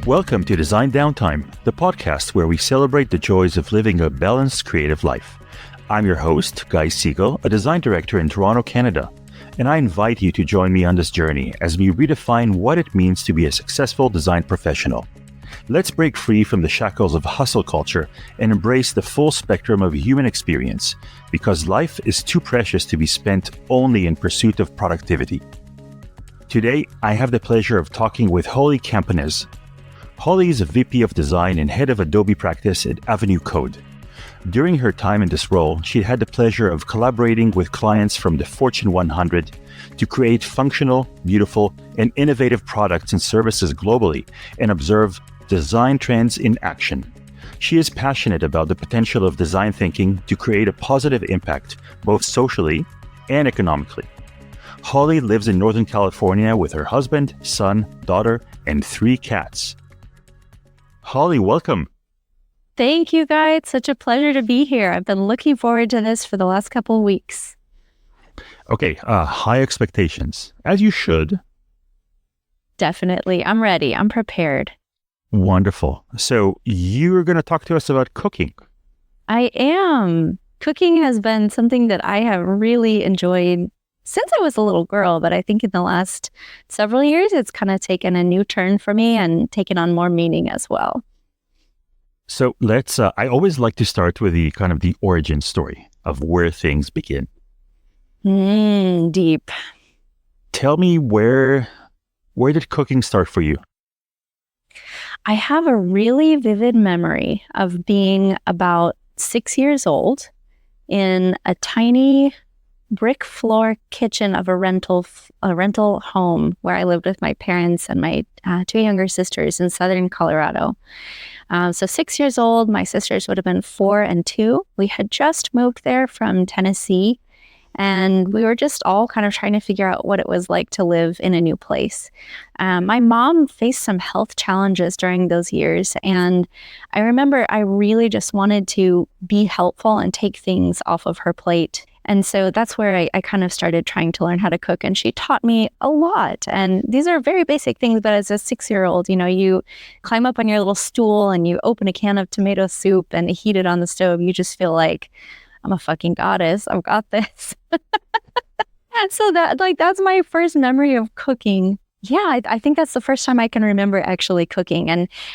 Welcome to Design Downtime, the podcast where we celebrate the joys of living a balanced creative life. I'm your host, Guy Siegel, a design director in Toronto, Canada, and I invite you to join me on this journey as we redefine what it means to be a successful design professional. Let's break free from the shackles of hustle culture and embrace the full spectrum of human experience, because life is too precious to be spent only in pursuit of productivity. Today, I have the pleasure of talking with Holly Camponez. Holly is a VP of Design and Head of Adobe Practice at Avenue Code. During her time in this role, she had the pleasure of collaborating with clients from the Fortune 100 to create functional, beautiful, and innovative products and services globally and observe design trends in action. She is passionate about the potential of design thinking to create a positive impact, both socially and economically. Holly lives in Northern California with her husband, son, daughter, and 3 cats. Holly, welcome. Thank you, guys. Such a pleasure to be here. I've been looking forward to this for the last couple of weeks. Okay, high expectations, as you should. Definitely. I'm ready. I'm prepared. Wonderful. So you're going to talk to us about cooking. I am. Cooking has been something that I have really enjoyed since I was a little girl, but I think in the last several years, it's kind of taken a new turn for me and taken on more meaning as well. So let's, I always like to start with the kind of the origin story of where things begin. Deep. Tell me where did cooking start for you? I have a really vivid memory of being about 6 years old in a tiny brick floor kitchen of a rental home where I lived with my parents and my 2 younger sisters in southern Colorado. So 6 years old, my sisters would have been 4 and 2. We had just moved there from Tennessee, and we were just all kind of trying to figure out what it was like to live in a new place. My mom faced some health challenges during those years, and I remember I really just wanted to be helpful and take things off of her plate. And so that's where I kind of started trying to learn how to cook. And she taught me a lot. And these are very basic things, but as a 6-year-old, you climb up on your little stool and you open a can of tomato soup and heat it on the stove. You just feel like, I'm a fucking goddess. I've got this. So that's my first memory of cooking. Yeah, I think that's the first time I can remember actually cooking.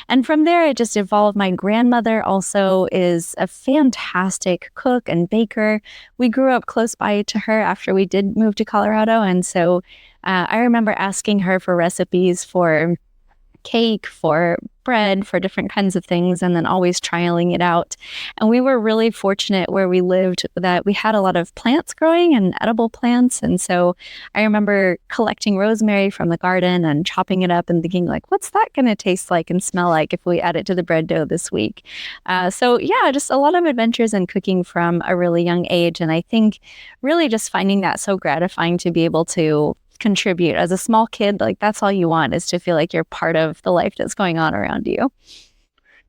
And from there, it just evolved. My grandmother also is a fantastic cook and baker. We grew up close by to her after we did move to Colorado. And so I remember asking her for recipes for cake, for bread, for different kinds of things, and then always trialing it out. And we were really fortunate where we lived that we had a lot of plants growing and edible plants. And so I remember collecting rosemary from the garden and chopping it up and thinking like, what's that going to taste like and smell like if we add it to the bread dough this week? So yeah, just a lot of adventures in cooking from a really young age. And I think really just finding that so gratifying to be able to contribute as a small kid. Like that's all you want, is to feel like you're part of the life that's going on around you.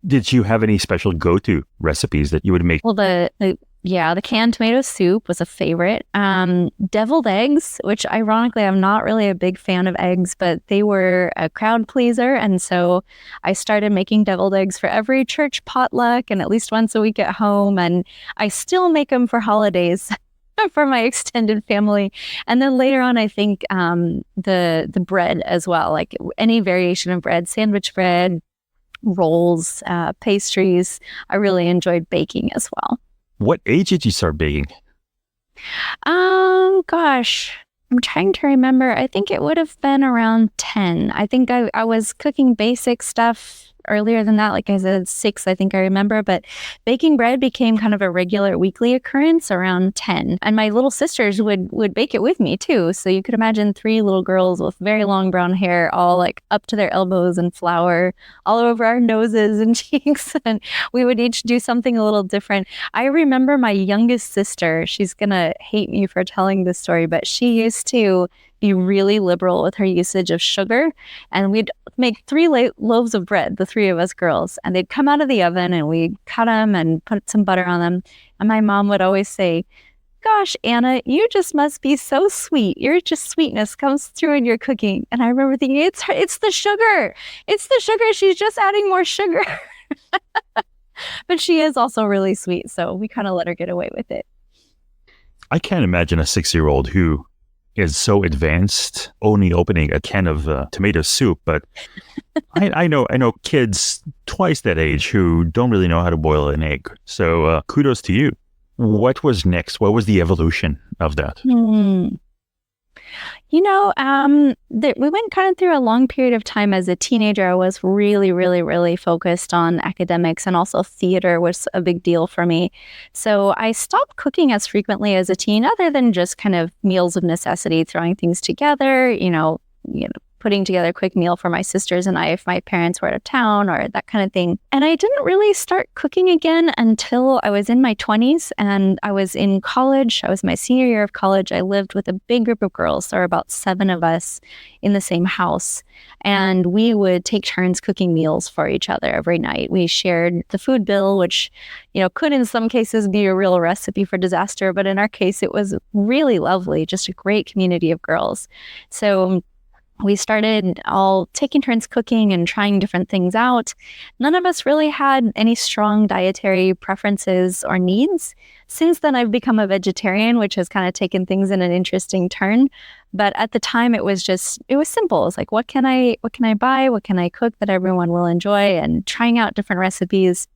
Did you have any special go-to recipes that you would make? Well, the canned tomato soup was a favorite. Deviled eggs, which ironically, I'm not really a big fan of eggs, but they were a crowd pleaser. And so I started making deviled eggs for every church potluck and at least once a week at home. And I still make them for holidays for my extended family. And then later on, I think the bread as well, like any variation of bread, sandwich bread, rolls, pastries. I really enjoyed baking as well. What age did you start baking? Gosh, I'm trying to remember. I think it would have been around 10. I think I was cooking basic stuff earlier than that. Like I said, 6, I think I remember, but baking bread became kind of a regular weekly occurrence around 10. And my little sisters would bake it with me too. So you could imagine 3 little girls with very long brown hair, all like up to their elbows in flour, all over our noses and cheeks. And we would each do something a little different. I remember my youngest sister, she's gonna hate me for telling this story, but she used to be really liberal with her usage of sugar. And we'd make 3 loaves of bread, the 3 of us girls, and they'd come out of the oven and we'd cut them and put some butter on them. And my mom would always say, gosh, Anna, you just must be so sweet. Your just sweetness comes through in your cooking. And I remember thinking, it's the sugar. It's the sugar. She's just adding more sugar. But she is also really sweet. So we kind of let her get away with it. I can't imagine a 6-year-old who is so advanced only opening a can of tomato soup. But I know kids twice that age who don't really know how to boil an egg. So kudos to you. What was next? What was the evolution of that? We went kind of through a long period of time as a teenager. I was really, really, really focused on academics, and also theater was a big deal for me. So I stopped cooking as frequently as a teen, other than just kind of meals of necessity, throwing things together, putting together a quick meal for my sisters and I if my parents were out of town or that kind of thing. And I didn't really start cooking again until I was in my 20s and I was in college. I was my senior year of college. I lived with a big group of girls. There were about 7 of us in the same house. And we would take turns cooking meals for each other every night. We shared the food bill, which, could in some cases be a real recipe for disaster. But in our case, it was really lovely, just a great community of girls. So we started all taking turns cooking and trying different things out. None of us really had any strong dietary preferences or needs. Since then, I've become a vegetarian, which has kind of taken things in an interesting turn. But at the time, it was simple. It's like, what can I buy? What can I cook that everyone will enjoy? And trying out different recipes.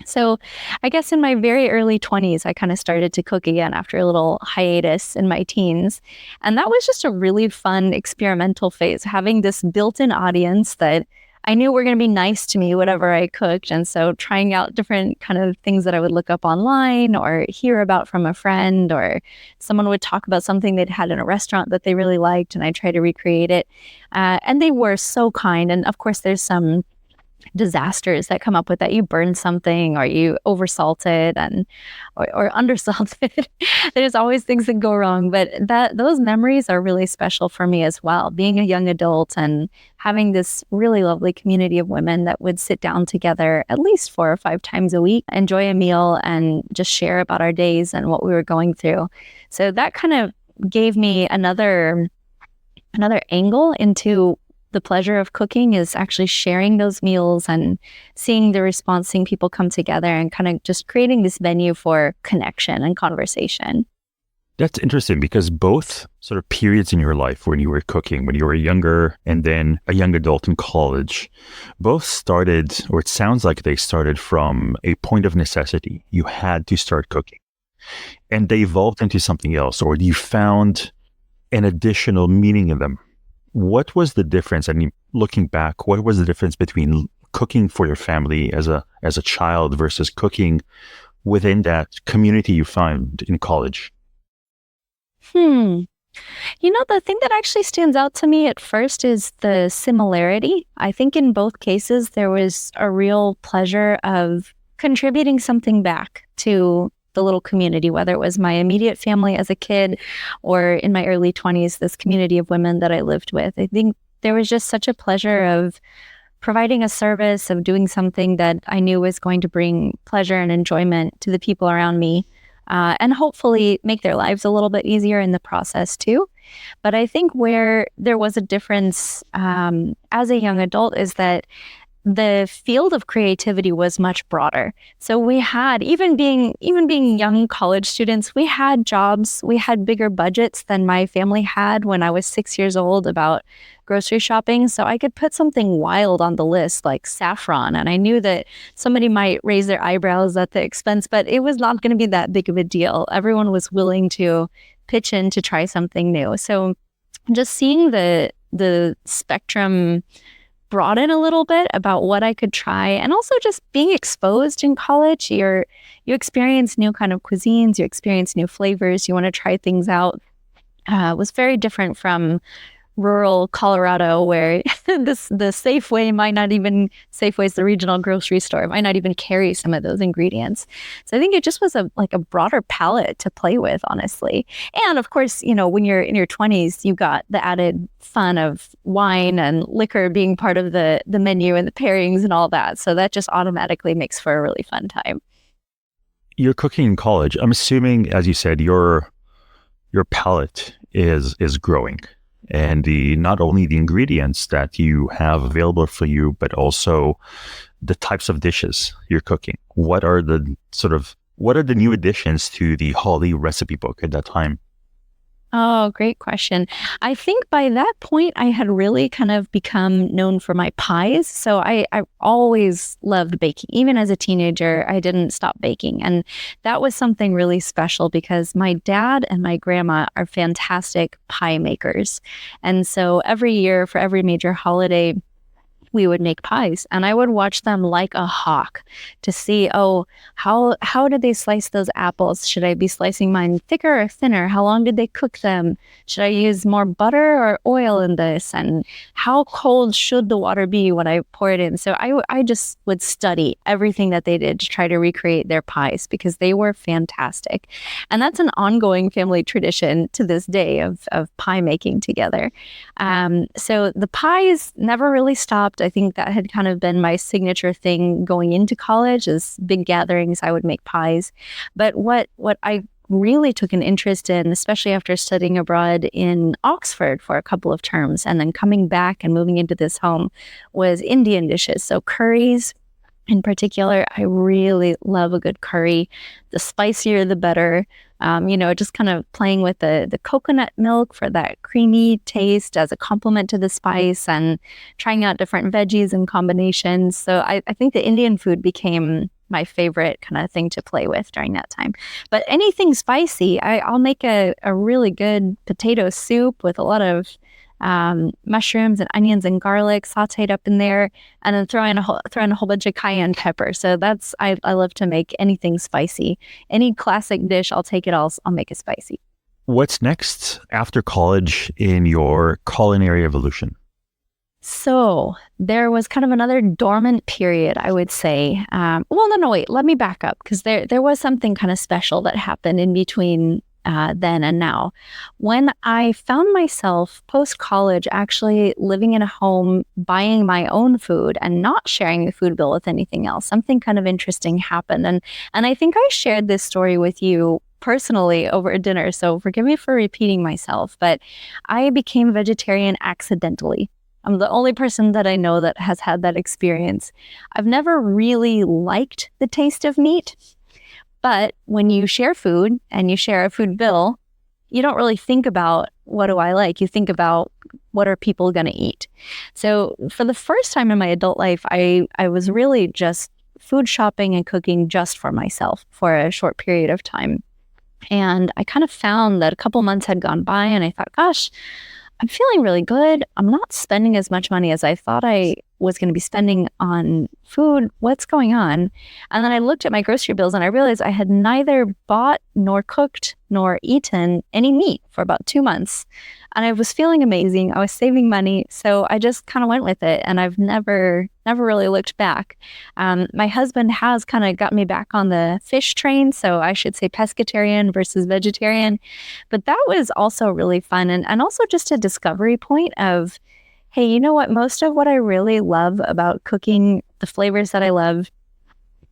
So I guess in my very early 20s, I kind of started to cook again after a little hiatus in my teens. And that was just a really fun experimental phase, having this built-in audience that I knew were going to be nice to me, whatever I cooked. And so trying out different kind of things that I would look up online or hear about from a friend, or someone would talk about something they'd had in a restaurant that they really liked, and I try to recreate it. And they were so kind. And of course, there's some disasters that come up with that. You burn something, or you oversalt it, or undersalt it. There's always things that go wrong, but those memories are really special for me as well. Being a young adult and having this really lovely community of women that would sit down together at least 4 or 5 times a week, enjoy a meal, and just share about our days and what we were going through. So that kind of gave me another angle into the pleasure of cooking, is actually sharing those meals and seeing the response, seeing people come together and kind of just creating this venue for connection and conversation. That's interesting, because both sort of periods in your life when you were cooking, when you were younger and then a young adult in college, both started, or it sounds like they started from a point of necessity. You had to start cooking, and they evolved into something else, or you found an additional meaning in them. What was the difference? I mean, looking back, what was the difference between cooking for your family as a child versus cooking within that community you found in college? The thing that actually stands out to me at first is the similarity. I think in both cases, there was a real pleasure of contributing something back to the little community, whether it was my immediate family as a kid or in my early 20s, this community of women that I lived with. I think there was just such a pleasure of providing a service, of doing something that I knew was going to bring pleasure and enjoyment to the people around me, and hopefully make their lives a little bit easier in the process too. But I think where there was a difference as a young adult is that the field of creativity was much broader. So we had, even being young college students, we had jobs, we had bigger budgets than my family had when I was 6 years old about grocery shopping. So I could put something wild on the list like saffron, and I knew that somebody might raise their eyebrows at the expense, but it was not going to be that big of a deal. Everyone was willing to pitch in to try something new. So just seeing the spectrum broaden a little bit about what I could try, and also just being exposed in college. You experience new kind of cuisines, you experience new flavors, you want to try things out. Was very different from rural Colorado, where the Safeway might not even, Safeway's the regional grocery store, might not even carry some of those ingredients. So I think it just was a broader palette to play with, honestly. And of course, when you're in your 20s, you got the added fun of wine and liquor being part of the menu and the pairings and all that. So that just automatically makes for a really fun time. you're cooking in college. I'm assuming, as you said, your palate is growing, and the not only the ingredients that you have available for you, but also the types of dishes you're cooking. What are the new additions to the Holly recipe book at that time? Oh, great question. I think by that point, I had really kind of become known for my pies. So I always loved baking. Even as a teenager, I didn't stop baking. And that was something really special because my dad and my grandma are fantastic pie makers. And so every year for every major holiday, we would make pies, and I would watch them like a hawk to see, oh, how did they slice those apples? Should I be slicing mine thicker or thinner? How long did they cook them? Should I use more butter or oil in this? And how cold should the water be when I pour it in? So I just would study everything that they did to try to recreate their pies because they were fantastic. And that's an ongoing family tradition to this day of pie making together. So the pies never really stopped. I think that had kind of been my signature thing going into college. Is big gatherings, I would make pies. But what I really took an interest in, especially after studying abroad in Oxford for a couple of terms and then coming back and moving into this home, was Indian dishes. So curries in particular, I really love a good curry. The spicier, the better. Just kind of playing with the coconut milk for that creamy taste as a complement to the spice and trying out different veggies and combinations. So I think the Indian food became my favorite kind of thing to play with during that time. But anything spicy, I'll make a really good potato soup with a lot of mushrooms and onions and garlic sauteed up in there, and then throw in a whole bunch of cayenne pepper. So I love to make anything spicy. Any classic dish, I'll take it all. I'll make it spicy. What's next after college in your culinary evolution? So there was kind of another dormant period, I would say. No, wait, let me back up, because there was something kind of special that happened in between then and now. When I found myself post-college actually living in a home, buying my own food and not sharing the food bill with anything else, something kind of interesting happened. And I think I shared this story with you personally over dinner, so forgive me for repeating myself, but I became vegetarian accidentally. I'm the only person that I know that has had that experience. I've never really liked the taste of meat. But when you share food and you share a food bill, you don't really think about what do I like. You think about what are people going to eat. So for the first time in my adult life, I was really just food shopping and cooking just for myself for a short period of time. And I kind of found that a couple months had gone by and I thought, gosh, I'm feeling really good. I'm not spending as much money as I thought I was going to be spending on food. What's going on? And then I looked at my grocery bills and I realized I had neither bought nor cooked nor eaten any meat for about 2 months. And I was feeling amazing. I was saving money. So I just kind of went with it. And I've never really looked back. My husband has kind of got me back on the fish train. So I should say pescatarian versus vegetarian. But that was also really fun. And also just a discovery point of, hey, you know what? Most of what I really love about cooking, the flavors that I love,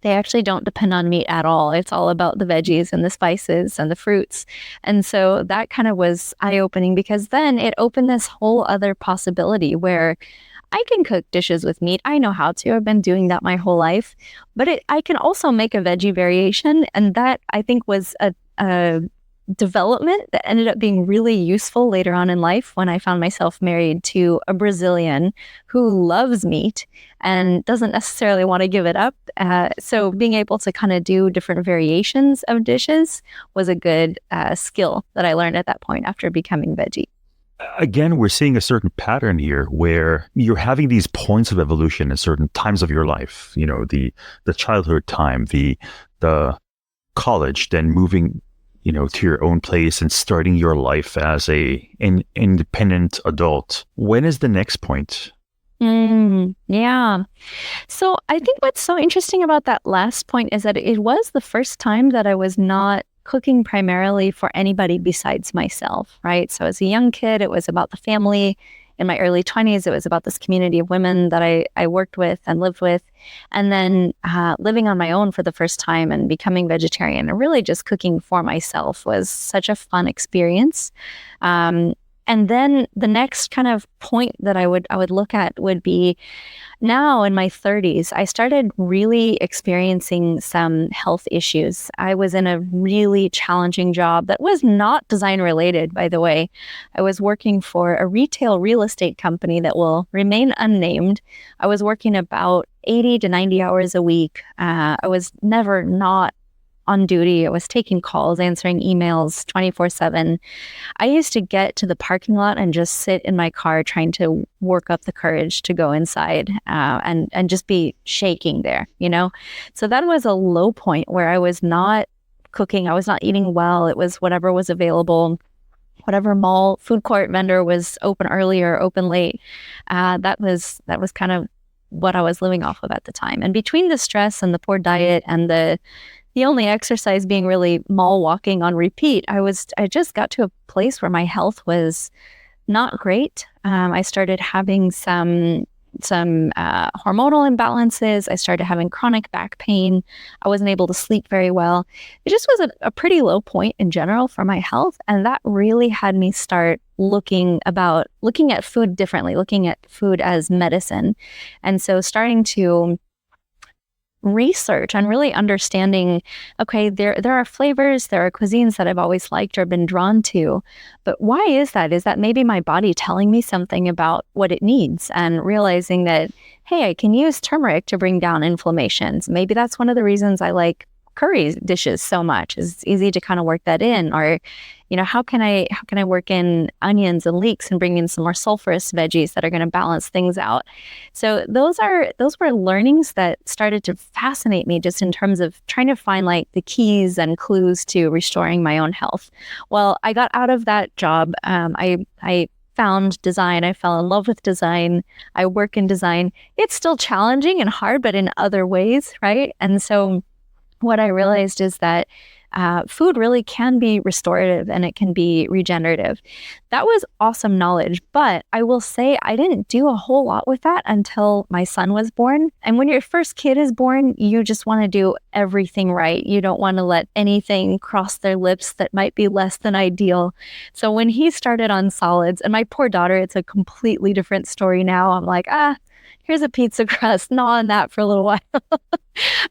they actually don't depend on meat at all. It's all about the veggies and the spices and the fruits. And so that kind of was eye-opening, because then it opened this whole other possibility where I can cook dishes with meat. I know how to. I've been doing that my whole life. But I can also make a veggie variation. And that, I think, was a development that ended up being really useful later on in life when I found myself married to a Brazilian who loves meat and doesn't necessarily want to give it up. So being able to kind of do different variations of dishes was a good skill that I learned at that point after becoming veggie. Again, we're seeing a certain pattern here where you're having these points of evolution at certain times of your life. You know, the childhood time, the college, then moving to your own place and starting your life as an independent adult. When is the next point? Yeah. So I think what's so interesting about that last point is that it was the first time that I was not cooking primarily for anybody besides myself, right? So as a young kid, it was about the family. in my early 20s, it was about this community of women that I worked with and lived with. And then living on my own for the first time and becoming vegetarian and really just cooking for myself was such a fun experience. And then the next kind of point that I would look at would be now in my 30s, I started really experiencing some health issues. I was in a really challenging job that was not design related, by the way. I was working for a retail real estate company that will remain unnamed. I was working about 80 to 90 hours a week. I was never not on duty. I was taking calls, answering emails 24/7. I used to get to the parking lot and just sit in my car trying to work up the courage to go inside and just be shaking there, you know? So that was a low point where I was not cooking. I was not eating well. It was whatever was available, whatever mall food court vendor was open early or open late. That was kind of what I was living off of at the time. And between the stress and the poor diet and the only exercise being really mall walking on repeat, I just got to a place where my health was not great. I started having some hormonal imbalances. I started having chronic back pain. I wasn't able to sleep very well. It just was a pretty low point in general for my health. And that really had me start looking at food differently, looking at food as medicine. And so starting to research and really understanding, okay, there are flavors, there are cuisines that I've always liked or been drawn to, but why is that? Is that maybe my body telling me something about what it needs, and realizing that, hey, I can use turmeric to bring down inflammations. Maybe that's one of the reasons I like curry dishes so much. It's easy to kind of work that in. Or, you know, how can I work in onions and leeks and bring in some more sulfurous veggies that are going to balance things out? So those were learnings that started to fascinate me, just in terms of trying to find like the keys and clues to restoring my own health. Well, I got out of that job. I found design. I fell in love with design. I work in design. It's still challenging and hard, but in other ways, right? And so what I realized is that food really can be restorative and it can be regenerative. That was awesome knowledge, but I will say I didn't do a whole lot with that until my son was born. And when your first kid is born, you just want to do everything right. You don't want to let anything cross their lips that might be less than ideal. So when he started on solids, and my poor daughter, it's a completely different story now. I'm like, here's a pizza crust, gnaw on that for a little while.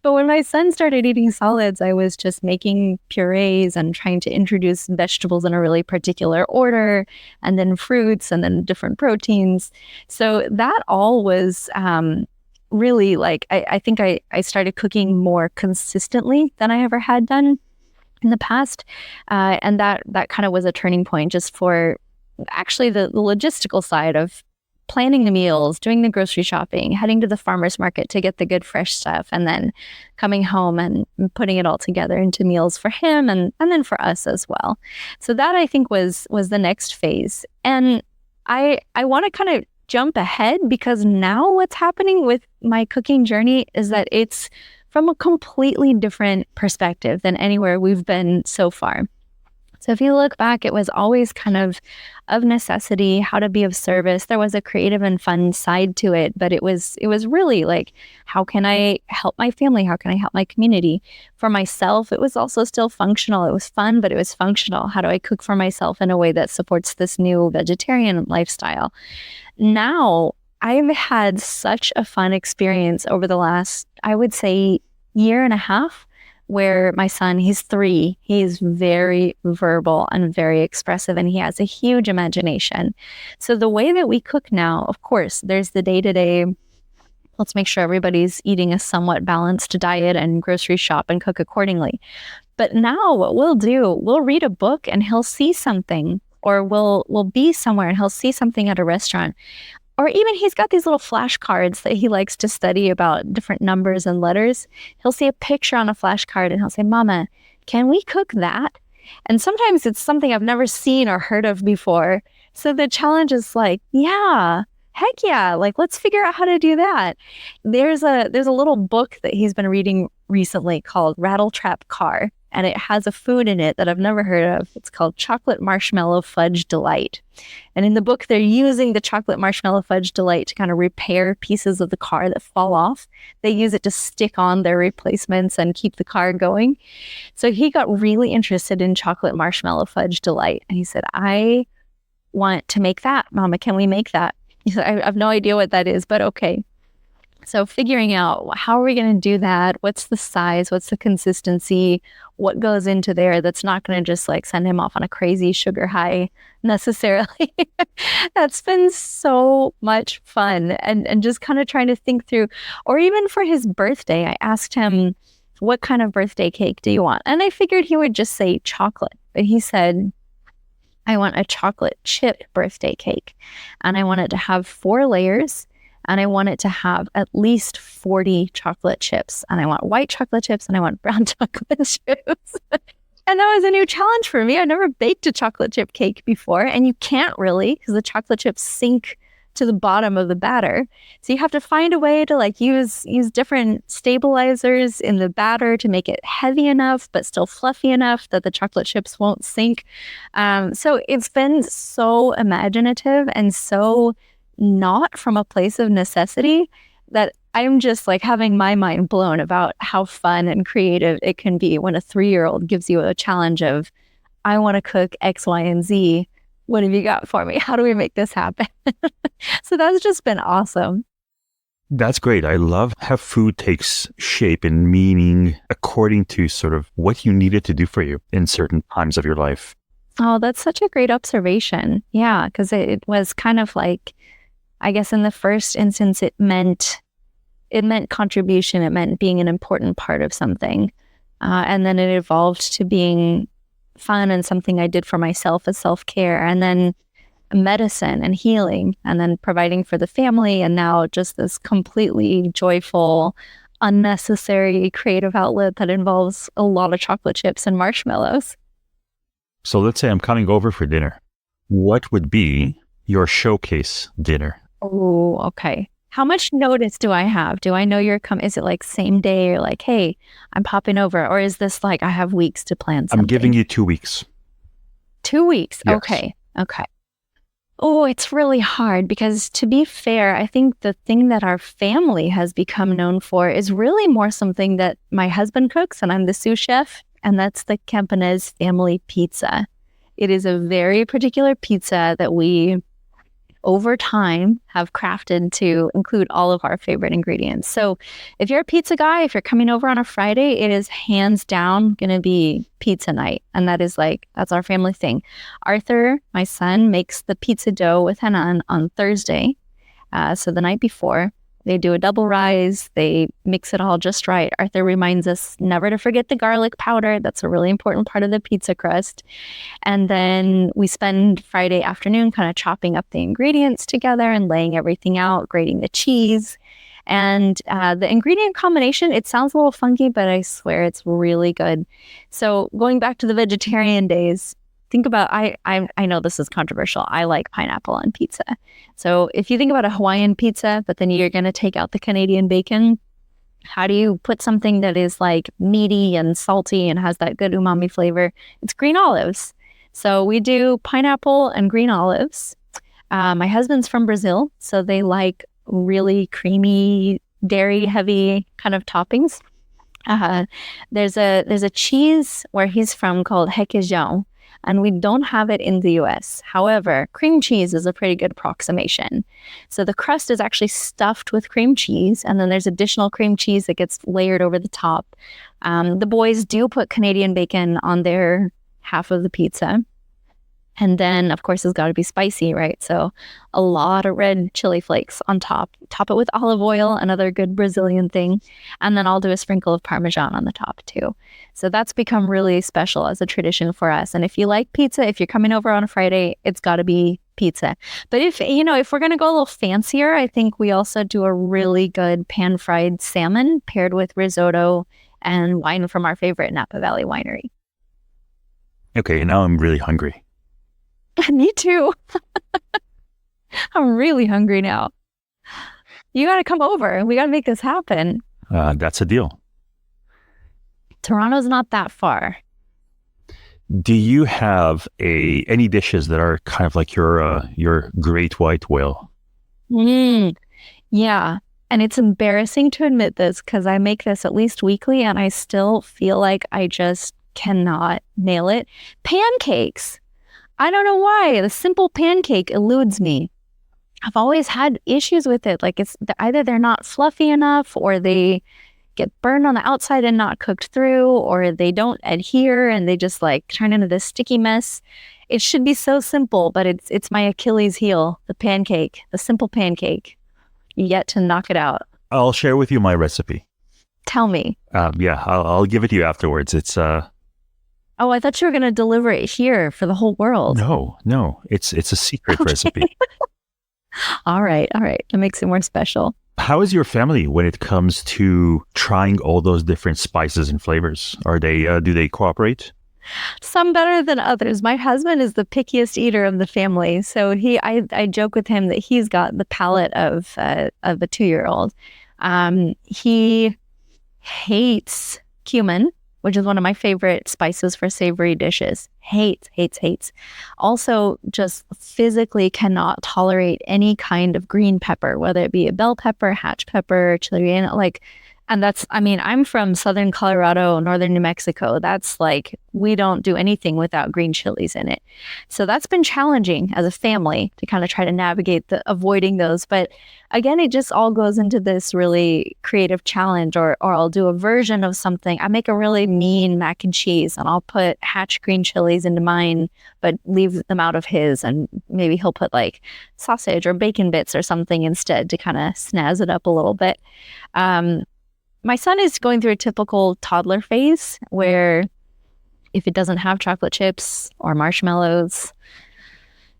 But when my son started eating solids, I was just making purees and trying to introduce vegetables in a really particular order, and then fruits, and then different proteins. So that all was really like, I think I started cooking more consistently than I ever had done in the past. And that kind of was a turning point just for actually the logistical side of planning the meals, doing the grocery shopping, heading to the farmer's market to get the good fresh stuff, and then coming home and putting it all together into meals for him and then for us as well. So that, I think, was the next phase. And I want to kind of jump ahead, because now what's happening with my cooking journey is that it's from a completely different perspective than anywhere we've been so far. So if you look back, it was always kind of necessity, how to be of service. There was a creative and fun side to it, but it was really like, how can I help my family? How can I help my community? For myself, it was also still functional. It was fun, but it was functional. How do I cook for myself in a way that supports this new vegetarian lifestyle? Now, I've had such a fun experience over the last, I would say, year and a half, where my son, he's 3, he's very verbal and very expressive, and he has a huge imagination. So the way that we cook now, of course, there's the day-to-day, let's make sure everybody's eating a somewhat balanced diet and grocery shop and cook accordingly. But now what we'll do, we'll read a book and he'll see something, or we'll be somewhere and he'll see something at a restaurant. Or even he's got these little flashcards that he likes to study about different numbers and letters. He'll see a picture on a flashcard and he'll say, "Mama, can we cook that?" And sometimes it's something I've never seen or heard of before. So the challenge is like, yeah, heck yeah, like let's figure out how to do that. There's a little book that he's been reading recently called Rattle Trap Car, and it has a food in it that I've never heard of. It's called Chocolate Marshmallow Fudge Delight. And in the book, they're using the chocolate marshmallow fudge delight to kind of repair pieces of the car that fall off. They use it to stick on their replacements and keep the car going. So he got really interested in chocolate marshmallow fudge delight. And he said, I want to make that. Mama, can we make that? He said, I have no idea what that is, but okay. So figuring out how are we going to do that? What's the size? What's the consistency? What goes into there that's not going to just like send him off on a crazy sugar high necessarily. That's been so much fun. And just kind of trying to think through, or even for his birthday, I asked him, what kind of birthday cake do you want? And I figured he would just say chocolate, but he said, I want a chocolate chip birthday cake. And I want it to have 4 layers. And I want it to have at least 40 chocolate chips. And I want white chocolate chips and I want brown chocolate chips. And that was a new challenge for me. I never baked a chocolate chip cake before. And you can't really, because the chocolate chips sink to the bottom of the batter. So you have to find a way to like use different stabilizers in the batter to make it heavy enough, but still fluffy enough that the chocolate chips won't sink. So it's been so imaginative and so not from a place of necessity that I'm just like having my mind blown about how fun and creative it can be when a 3-year-old gives you a challenge of, I want to cook X, Y, and Z. What have you got for me? How do we make this happen? So that's just been awesome. That's great. I love how food takes shape and meaning according to sort of what you need it to do for you in certain times of your life. Oh, that's such a great observation. Yeah, because it was kind of like, I guess in the first instance, it meant contribution. It meant being an important part of something. And then it evolved to being fun and something I did for myself as self-care, and then medicine and healing, and then providing for the family. And now just this completely joyful, unnecessary creative outlet that involves a lot of chocolate chips and marshmallows. So let's say I'm coming over for dinner. What would be your showcase dinner? Oh, okay. How much notice do I have? Do I know you're coming? Is it like same day or like, hey, I'm popping over? Or is this like I have weeks to plan something? I'm giving you 2 weeks. 2 weeks? Yes. Okay. Oh, it's really hard because to be fair, I think the thing that our family has become known for is really more something that my husband cooks and I'm the sous chef, and that's the Camponez family pizza. It is a very particular pizza that we over time have crafted to include all of our favorite ingredients. So if you're a pizza guy, if you're coming over on a Friday, it is hands down going to be pizza night. And that's our family thing. Arthur, my son, makes the pizza dough with Hanan on Thursday. So the night before, they do a double rise. They mix it all just right. Arthur reminds us never to forget the garlic powder. That's a really important part of the pizza crust. And then we spend Friday afternoon kind of chopping up the ingredients together and laying everything out, grating the cheese. And the ingredient combination, it sounds a little funky, but I swear it's really good. So going back to the vegetarian days, think about, I know this is controversial. I like pineapple on pizza. So if you think about a Hawaiian pizza, but then you're going to take out the Canadian bacon, how do you put something that is like meaty and salty and has that good umami flavor? It's green olives. So we do pineapple and green olives. My husband's from Brazil, so they like really creamy, dairy heavy kind of toppings. There's a cheese where he's from called requeijão, and we don't have it in the US. However, cream cheese is a pretty good approximation. So the crust is actually stuffed with cream cheese, and then there's additional cream cheese that gets layered over the top. The boys do put Canadian bacon on their half of the pizza. And then, of course, it's got to be spicy, right? So a lot of red chili flakes on top. Top it with olive oil, another good Brazilian thing. And then I'll do a sprinkle of Parmesan on the top too. So that's become really special as a tradition for us. And if you like pizza, if you're coming over on a Friday, it's got to be pizza. But if we're going to go a little fancier, I think we also do a really good pan-fried salmon paired with risotto and wine from our favorite Napa Valley winery. Okay, now I'm really hungry. Me too. I'm really hungry now. You got to come over. We got to make this happen. That's a deal. Toronto's not that far. Do you have any dishes that are kind of like your great white whale? Yeah. And it's embarrassing to admit this because I make this at least weekly and I still feel like I just cannot nail it. Pancakes. I don't know why. The simple pancake eludes me. I've always had issues with it. Like it's either they're not fluffy enough or they get burned on the outside and not cooked through, or they don't adhere and they just like turn into this sticky mess. It should be so simple, but it's my Achilles heel, the pancake, the simple pancake. Yet to knock it out. I'll share with you my recipe. Tell me. Yeah, I'll give it to you afterwards. It's Oh, I thought you were going to deliver it here for the whole world. No, it's a secret recipe. All right. That makes it more special. How is your family when it comes to trying all those different spices and flavors? Are they do they cooperate? Some better than others. My husband is the pickiest eater of the family, so I joke with him that he's got the palate of a 2-year-old. He hates cumin, which is one of my favorite spices for savory dishes. Hates. Also, just physically cannot tolerate any kind of green pepper, whether it be a bell pepper, hatch pepper, chili relleno, and I'm from southern Colorado, northern New Mexico. That's like, we don't do anything without green chilies in it. So that's been challenging as a family to kind of try to navigate avoiding those. But again, it just all goes into this really creative challenge, or I'll do a version of something. I make a really mean mac and cheese and I'll put hatch green chilies into mine, but leave them out of his. And maybe he'll put like sausage or bacon bits or something instead to kind of snazz it up a little bit. My son is going through a typical toddler phase where if it doesn't have chocolate chips or marshmallows,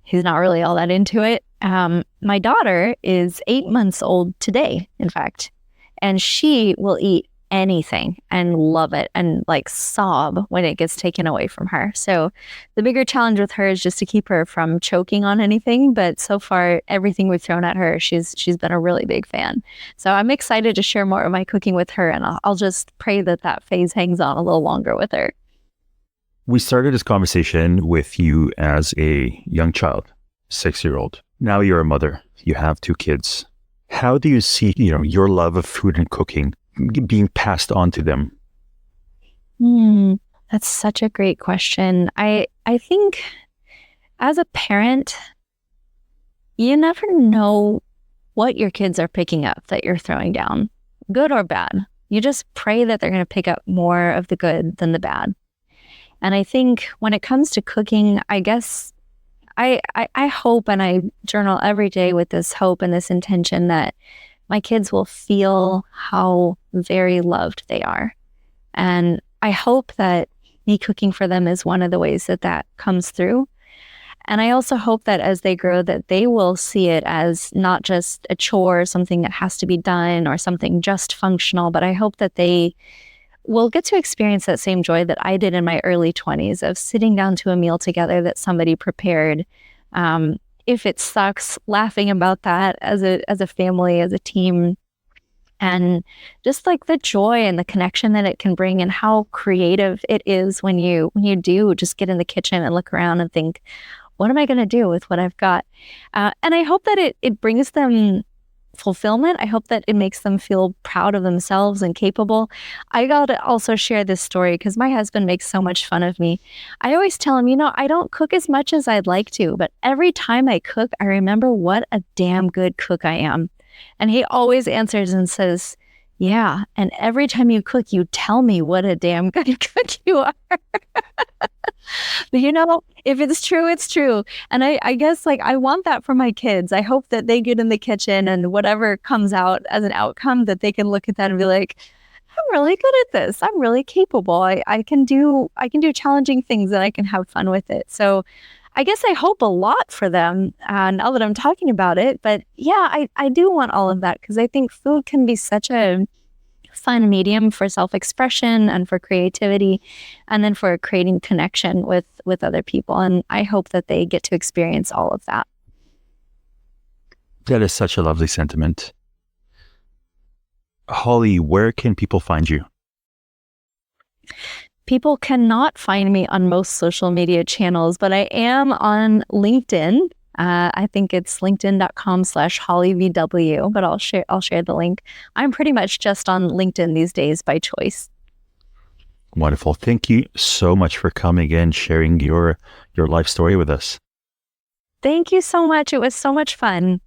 he's not really all that into it. My daughter is 8 months old today, in fact, and she will eat anything and love it and like sob when it gets taken away from her. So the bigger challenge with her is just to keep her from choking on anything. But so far, everything we've thrown at her, she's been a really big fan. So I'm excited to share more of my cooking with her, and I'll just pray that phase hangs on a little longer with her. We started this conversation with you as a young child, 6-year-old. Now you're a mother. You have 2 kids. How do you see, your love of food and cooking being passed on to them? That's such a great question. I think as a parent, you never know what your kids are picking up that you're throwing down, good or bad. You just pray that they're going to pick up more of the good than the bad. And I think when it comes to cooking, I guess I hope, and I journal every day with this hope and this intention that my kids will feel how very loved they are. And I hope that me cooking for them is one of the ways that comes through. And I also hope that as they grow, that they will see it as not just a chore, something that has to be done or something just functional, but I hope that they will get to experience that same joy that I did in my early 20s of sitting down to a meal together that somebody prepared. If it sucks, laughing about that as a family, as a team, and just like the joy and the connection that it can bring, and how creative it is when you do just get in the kitchen and look around and think, what am I going to do with what I've got? And I hope that it brings them fulfillment. I hope that it makes them feel proud of themselves and capable. I got to also share this story because my husband makes so much fun of me. I always tell him, I don't cook as much as I'd like to, but every time I cook, I remember what a damn good cook I am. And he always answers and says, yeah, and every time you cook, you tell me what a damn good cook you are. But if it's true, it's true. And I guess I want that for my kids. I hope that they get in the kitchen and whatever comes out as an outcome, that they can look at that and be like, I'm really good at this. I'm really capable. I can do challenging things and I can have fun with it. So I guess I hope a lot for them now that I'm talking about it. But yeah, I do want all of that because I think food can be such a fun medium for self-expression and for creativity, and then for creating connection with other people. And I hope that they get to experience all of that. That is such a lovely sentiment. Holly, where can people find you? People cannot find me on most social media channels, but I am on LinkedIn. I think it's linkedin.com/HollyVW, but I'll share the link. I'm pretty much just on LinkedIn these days by choice. Wonderful. Thank you so much for coming in, sharing your life story with us. Thank you so much. It was so much fun.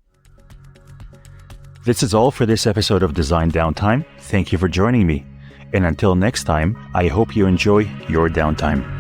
This is all for this episode of Design Downtime. Thank you for joining me. And until next time, I hope you enjoy your downtime.